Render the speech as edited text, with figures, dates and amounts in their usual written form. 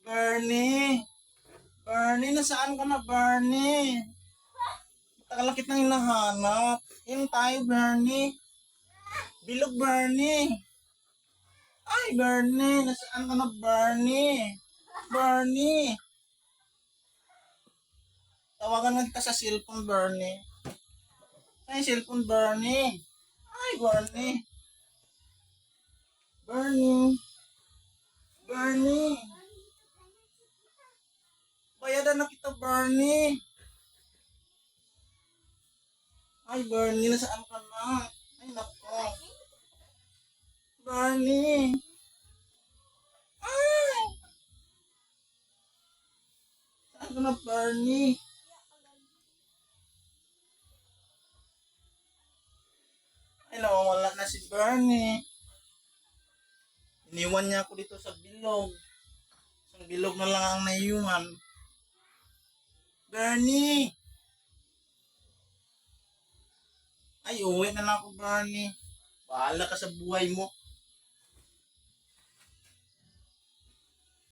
Bernie! Bernie, nasaan ka na, Bernie? Takalakit nang hinahanap. Yan tayo, Bernie. Bilog, Bernie. Ay, Bernie, nasaan ka na, Bernie? Bernie! Tawagan lang kita sa cellphone, Bernie. Ay, cellphone, Bernie. Ay, Bernie. Bernie. Bernie. Bayadan na kita, Bernie. Ay, Bernie, nasaan ka na? Ay, nako. Bernie. Ay! Saan ka na, Bernie? Ay, nawawala na si Bernie. Iniwan niya ako dito sa bilog. Isang bilog na lang ang naiwan. Bernie! Ay, uwi na lang ako, Bernie. Bahala ka sa buhay mo.